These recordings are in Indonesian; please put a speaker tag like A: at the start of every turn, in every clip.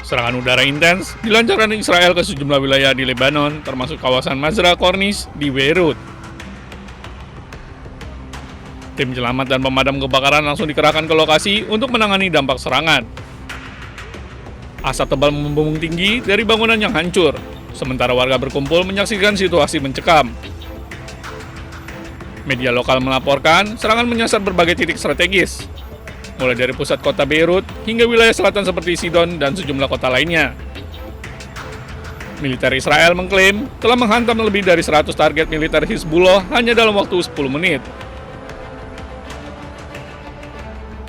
A: Serangan udara intens dilancarkan Israel ke sejumlah wilayah di Lebanon, termasuk kawasan Mazra Corniche di Beirut. Tim selamat dan pemadam kebakaran langsung dikerahkan ke lokasi untuk menangani dampak serangan. Asap tebal membumbung tinggi dari bangunan yang hancur, sementara warga berkumpul menyaksikan situasi mencekam. Media lokal melaporkan serangan menyasar berbagai titik strategis, mulai dari pusat kota Beirut hingga wilayah selatan seperti Sidon dan sejumlah kota lainnya. Militer Israel mengklaim telah menghantam lebih dari 100 target militer Hizbullah hanya dalam waktu 10 menit.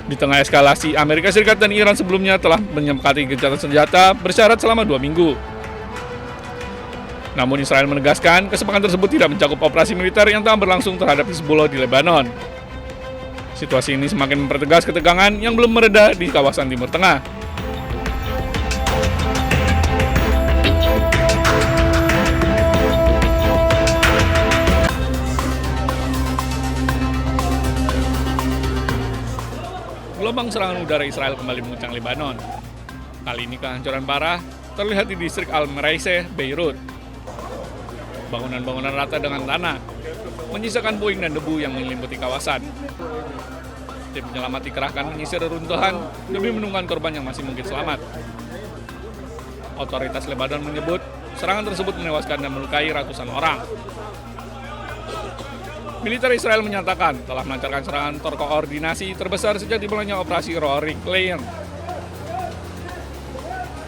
A: Di tengah eskalasi, Amerika Serikat dan Iran sebelumnya telah menyepakati gencatan senjata bersyarat selama 2 minggu. Namun Israel menegaskan kesepakatan tersebut tidak mencakup operasi militer yang tengah berlangsung terhadap Hizbullah di Lebanon. Situasi ini semakin mempertegas ketegangan yang belum mereda di kawasan Timur Tengah. Gelombang serangan udara Israel kembali mengguncang Lebanon. Kali ini kehancuran parah terlihat di distrik Al-Meraiseh, Beirut. Bangunan-bangunan rata dengan tanah, menyisakan puing dan debu yang menyelimuti kawasan. Tim penyelamat dikerahkan menyisir reruntuhan demi menemukan korban yang masih mungkin selamat. Otoritas Lebanon menyebut serangan tersebut menewaskan dan melukai ratusan orang. Militer Israel menyatakan telah melancarkan serangan terkoordinasi terbesar sejak dimulainya operasi Roaring Lion.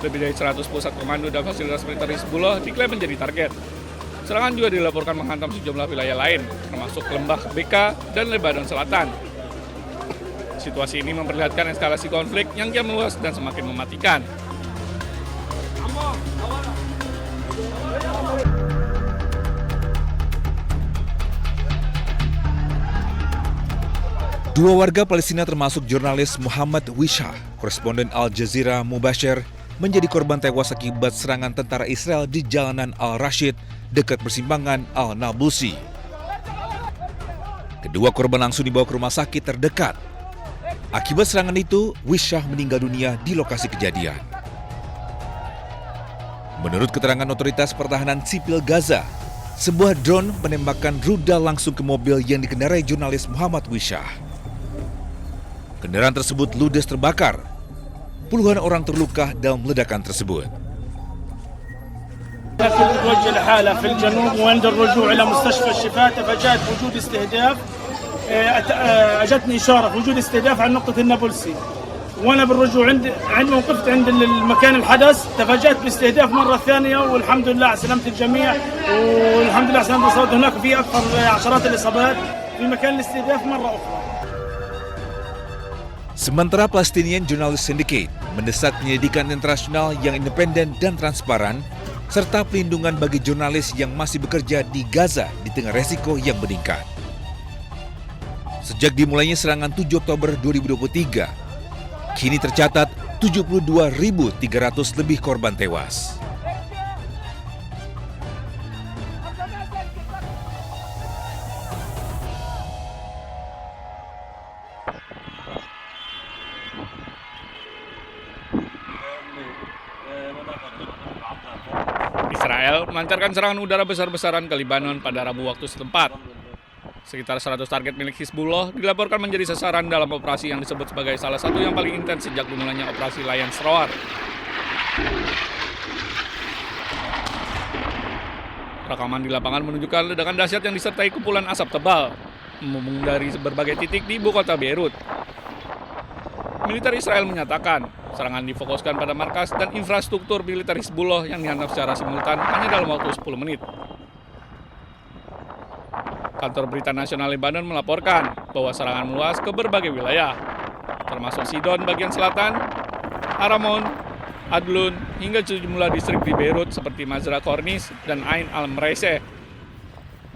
A: Lebih dari 100 pusat komando dan fasilitas militer Hizbullah diklaim menjadi target. Serangan juga dilaporkan menghantam sejumlah wilayah lain, termasuk Lembah Beka dan Lebanon Selatan. Situasi ini memperlihatkan eskalasi konflik yang kian meluas dan semakin mematikan.
B: Dua warga Palestina termasuk jurnalis Muhammad Wishah, koresponden Al Jazeera Mubasher, menjadi korban tewas akibat serangan tentara Israel di jalanan Al-Rashid dekat persimpangan Al-Nablusi. Kedua korban langsung dibawa ke rumah sakit terdekat. Akibat serangan itu, Wishah meninggal dunia di lokasi kejadian. Menurut keterangan otoritas pertahanan sipil Gaza, sebuah drone menembakkan rudal langsung ke mobil yang dikendarai jurnalis Muhammad Wishah. Kendaraan tersebut ludes terbakar. Puluhan orang terluka dalam ledakan tersebut.
C: توجه الحالة في الجنوب وعند الرجوع إلى مستشفى الشفاء تفاجأت بوجود استهداف أجتني إشارة بوجود استهداف عن نقطة النابلسي وأنا بالرجوع عندما وقفت عند المكان الحدث تفاجأت باستهداف مرة ثانية والحمد لله على سلامة الجميع والحمد لله على سلامة الإصابات. هناك في أكثر عشرات الإصابات في مكان الاستهداف مرة أخرى.
B: Sementara Palestinian Journalist Syndicate mendesak penyelidikan internasional yang independen dan transparan, serta pelindungan bagi jurnalis yang masih bekerja di Gaza di tengah resiko yang meningkat. Sejak dimulainya serangan 7 Oktober 2023, kini tercatat 72.300 lebih korban tewas.
A: Israel melancarkan serangan udara besar-besaran ke Lebanon pada Rabu waktu setempat. Sekitar 100 target milik Hizbullah dilaporkan menjadi sasaran dalam operasi yang disebut sebagai salah satu yang paling intens sejak dimulainya operasi Lion's Roar. Rekaman di lapangan menunjukkan ledakan dahsyat yang disertai kepulan asap tebal, membumbung dari berbagai titik di ibu kota Beirut. Militer Israel menyatakan serangan difokuskan pada markas dan infrastruktur militer Hizbullah yang dihantam secara simultan hanya dalam waktu 10 menit. Kantor Berita Nasional Lebanon melaporkan bahwa serangan meluas ke berbagai wilayah, termasuk Sidon bagian selatan, Aramon, Adlun, hingga sejumlah distrik di Beirut seperti Mazra Corniche dan Ain al-Meraiseh.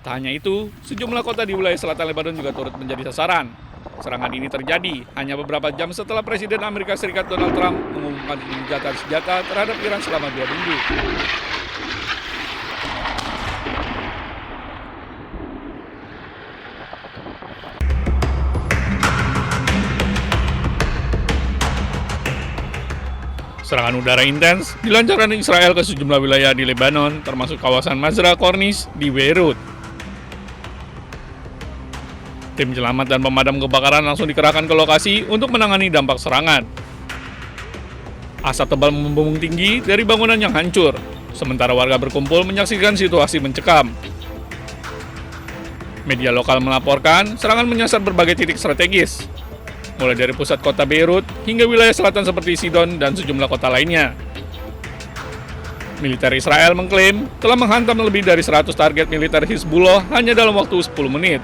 A: Tak hanya itu, sejumlah kota di wilayah selatan Lebanon juga turut menjadi sasaran. Serangan ini terjadi hanya beberapa jam setelah Presiden Amerika Serikat Donald Trump mengumumkan gencatan senjata terhadap Iran selama 2 minggu. Serangan udara intens dilancarkan Israel ke sejumlah wilayah di Lebanon, termasuk kawasan Mazra Corniche di Beirut. Tim penyelamat dan pemadam kebakaran langsung dikerahkan ke lokasi untuk menangani dampak serangan. Asap tebal membumbung tinggi dari bangunan yang hancur, sementara warga berkumpul menyaksikan situasi mencekam. Media lokal melaporkan serangan menyasar berbagai titik strategis, mulai dari pusat kota Beirut hingga wilayah selatan seperti Sidon dan sejumlah kota lainnya. Militer Israel mengklaim telah menghantam lebih dari 100 target militer Hizbullah hanya dalam waktu 10 menit.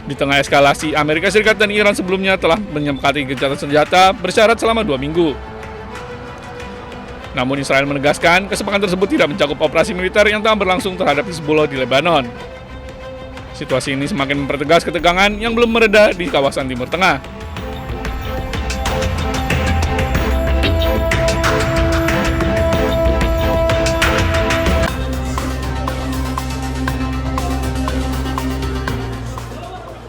A: Di tengah eskalasi, Amerika Serikat dan Iran sebelumnya telah menyepakati gencatan senjata bersyarat selama 2 minggu. Namun Israel menegaskan kesepakatan tersebut tidak mencakup operasi militer yang tengah berlangsung terhadap Hizbullah di Lebanon. Situasi ini semakin mempertegas ketegangan yang belum mereda di kawasan Timur Tengah.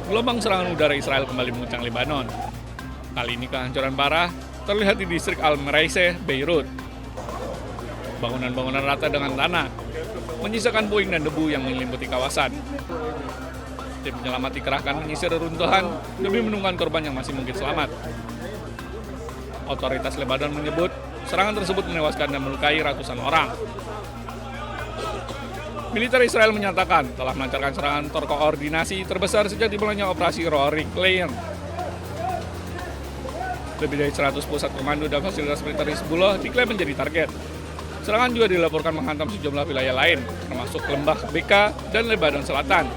A: Gelombang serangan udara Israel kembali mengguncang Lebanon. Kali ini kehancuran parah terlihat di distrik Al-Meraiseh, Beirut. Bangunan-bangunan rata dengan tanah, menyisakan puing dan debu yang menyelimuti kawasan. Tim penyelamat dikerahkan menyisir reruntuhan demi menemukan korban yang masih mungkin selamat. Otoritas Lebanon menyebut serangan tersebut menewaskan dan melukai ratusan orang. Militer Israel menyatakan telah melancarkan serangan terkoordinasi terbesar sejak dimulainya operasi Roaring Lion. Lebih dari 100 pusat komando dan fasilitas militer Hizbullah diklaim menjadi target. Serangan juga dilaporkan menghantam sejumlah wilayah lain, termasuk Lembah Beka dan Lebanon Selatan.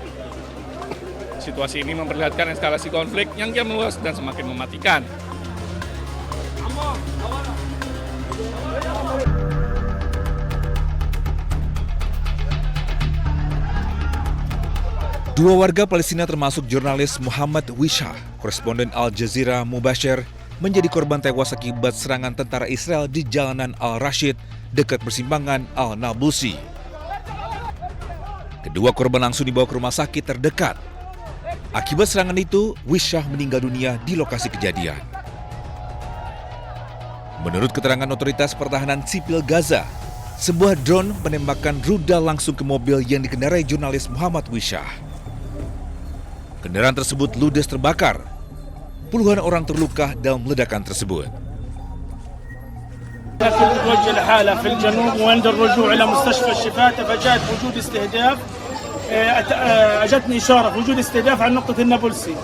A: Situasi ini memperlihatkan eskalasi konflik yang kian meluas dan semakin mematikan.
B: Dua warga Palestina termasuk jurnalis Muhammad Wisha, koresponden Al Jazeera Mubasher, menjadi korban tewas akibat serangan tentara Israel di jalanan Al-Rashid dekat persimpangan Al-Nabulsi. Kedua korban langsung dibawa ke rumah sakit terdekat. Akibat serangan itu, Wisha meninggal dunia di lokasi kejadian. Menurut keterangan otoritas pertahanan sipil Gaza, sebuah drone menembakkan rudal langsung ke mobil yang dikendarai jurnalis Muhammad Wisha. Kendaraan tersebut ludes terbakar. Puluhan orang terluka dalam ledakan tersebut.
C: توجه الحالة في الجنوب وعند الرجوع إلى مستشفى الشفاء تفاجأت بوجود استهداف. أجتني إشارة بوجود استهداف عن نقطة النابلسي،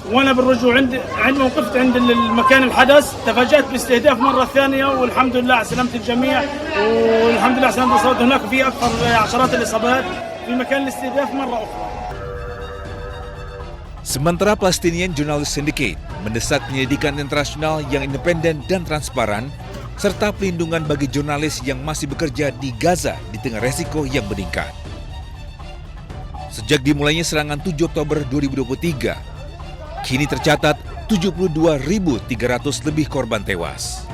C: وأنا بالرجوع عندما وقفت عند المكان الحدث تفاجأت باستهداف مرة ثانية، والحمد لله سلمت الجميع، والحمد لله سلمت الإصابات. هناك في أكثر عشرات الإصابات في مكان الاستهداف مرة أخرى.
B: Sementara Palestinian Journalist Syndicate mendesak penyelidikan internasional yang independen dan transparan, serta pelindungan bagi jurnalis yang masih bekerja di Gaza di tengah resiko yang meningkat. Sejak dimulainya serangan 7 Oktober 2023, kini tercatat 72.300 lebih korban tewas.